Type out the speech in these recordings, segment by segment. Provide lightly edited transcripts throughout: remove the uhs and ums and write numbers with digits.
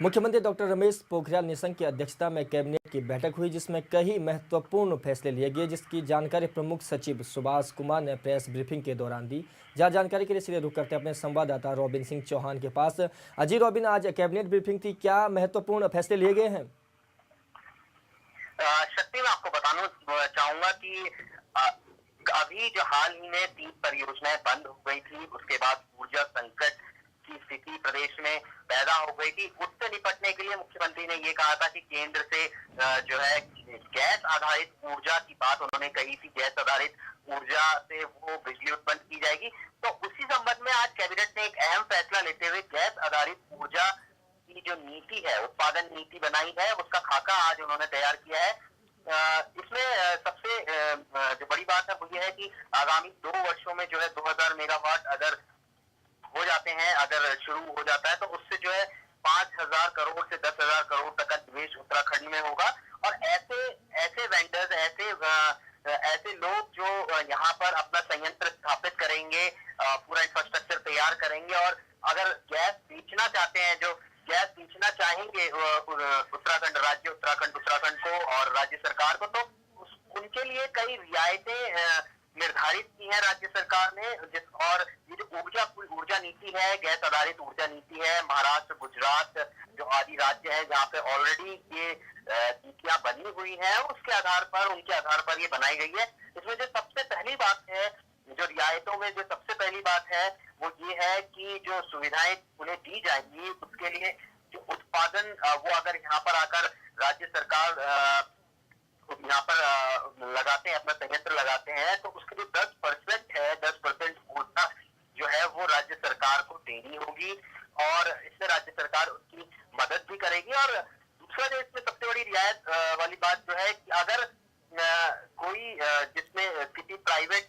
मुख्यमंत्री डॉक्टर रमेश पोखरियाल निशंक की अध्यक्षता में कैबिनेट की बैठक हुई, जिसमें कई महत्वपूर्ण फैसले लिए गए, जिसकी जानकारी प्रमुख सचिव सुभाष कुमार ने प्रेस ब्रीफिंग के दौरान दी। जहां जानकारी के लिए सीधे रुख करते हैं अपने संवाददाता रॉबिन सिंह चौहान के पास। अजी रॉबिन, आज कैबिनेट ब्रीफिंग थी, क्या महत्वपूर्ण फैसले लिए गए हैं? शक्ति, मैं आपको बताना चाहूंगा कि अभी जो हाल ही में 3 परियोजनाएं बंद हो गई थी, उसके बाद ऊर्जा संकट की स्थिति प्रदेश में पैदा हो गई थी। उससे निपटने के लिए मुख्यमंत्री ने ये कहा था कि केंद्र से जो है गैस आधारित ऊर्जा की बात उन्होंने कही थी। गैस आधारित ऊर्जा से वो बिजली उत्पन्न की जाएगी। तो उसी संबंध में आज कैबिनेट ने एक अहम फैसला लेते हुए गैस आधारित ऊर्जा की जो नीति है, उत्पादन नीति बनाई है, उसका खाका आज उन्होंने तैयार किया है। इसमें सबसे जो बड़ी बात है वो ये है कि आगामी 2 वर्षों में जो है 2000 मेगावाट अगर हो जाते हैं, अगर शुरू हो जाता है, तो उससे जो है 5000 करोड़ से 10,000 करोड़ तक का निवेश उत्तराखंड में होगा। और ऐसे ऐसे वेंडर्स, ऐसे लोग जो यहाँ पर अपना संयंत्र स्थापित करेंगे, पूरा इंफ्रास्ट्रक्चर तैयार करेंगे, और अगर गैस बेचना चाहते हैं, जो गैस बेचना चाहेंगे उत्तराखंड को और राज्य सरकार को, तो उनके लिए कई रियायतें निर्धारित की है राज्य सरकार ने। और ये जो ऊर्जा नीति है, गैस आधारित ऊर्जा नीति है, महाराष्ट्र, गुजरात जो आदि राज्य है जहाँ पे ऑलरेडी ये नीतियां बनी हुई है, उनके आधार पर ये बनाई गई है। इसमें जो सबसे पहली बात है, जो रियायतों में जो सबसे पहली बात है वो ये है कि जो सुविधाएं उन्हें दी जाएंगी, उसके लिए जो उत्पादन वो अगर यहाँ पर आकर राज्य सरकार यहाँ पर लगाते हैं, अपना संयंत्र लगाते हैं, तो उसके जो 10% है, 10% ऊर्जा जो है वो राज्य सरकार को देनी होगी, और इससे राज्य सरकार उसकी मदद भी करेगी। और दूसरा जो इसमें सबसे बड़ी रियायत वाली बात जो है कि अगर कोई जिसमें किसी प्राइवेट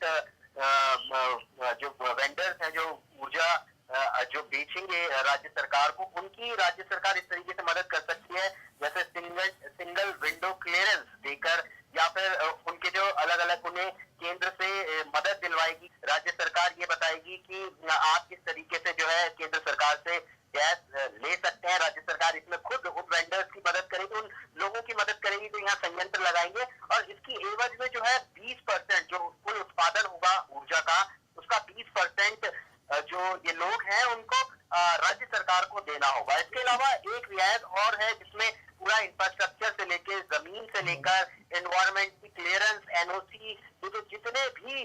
जो वेंडर्स हैं, जो ऊर्जा जो बेचेंगे राज्य सरकार को, उनकी राज्य सरकार इस तरीके से मदद कर सकती है जैसे सिंगल विंडो क्लियरेंस देकर, या फिर उनके जो अलग अलग उन्हें केंद्र से मदद दिलवाएगी। राज्य सरकार ये बताएगी कि आप किस तरीके से जो है केंद्र सरकार से गैस ले सकते हैं। राज्य सरकार इसमें खुद उन वेंडर्स की मदद करेगी, उन लोगों की मदद करेगी जो यहाँ संयंत्र लगाएंगे, और इसकी एवज में जो है 20% जो कुल उत्पादन होगा ऊर्जा का, उसका 20% जो ये लोग हैं उनको राज्य सरकार को देना होगा। इसके अलावा एक रियायत और है जिसमें पूरा इंफ्रास्ट्रक्चर से लेकर, जमीन से लेकर, एनवायरमेंट की क्लियरेंस, एनओसी, जो जितने भी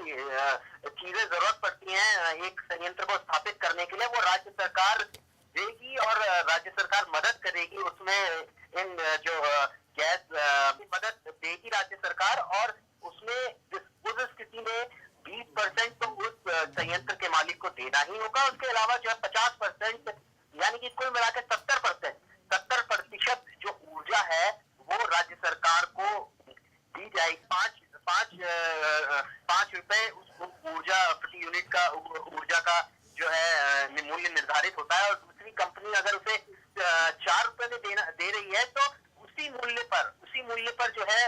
चीजें जरूरत पड़ती हैं एक संयंत्र को स्थापित करने के लिए, वो राज्य सरकार देगी और राज्य सरकार मदद करेगी। उसमें इन जो गैस की मदद देगी राज्य सरकार, और उसमें उस स्थिति में 20% तो उस संयंत्र के मालिक को देना ही होगा। उसके अलावा जो है 50%, यानी कि कुल मिलाकर 70% जो ऊर्जा है वो राज्य सरकार को दी जाएगी। 5 रुपए उस ऊर्जा प्रति यूनिट का ऊर्जा का जो है मूल्य निर्धारित होता है, और दूसरी कंपनी अगर उसे 4 रुपए में दे रही है, तो उसी मूल्य पर जो है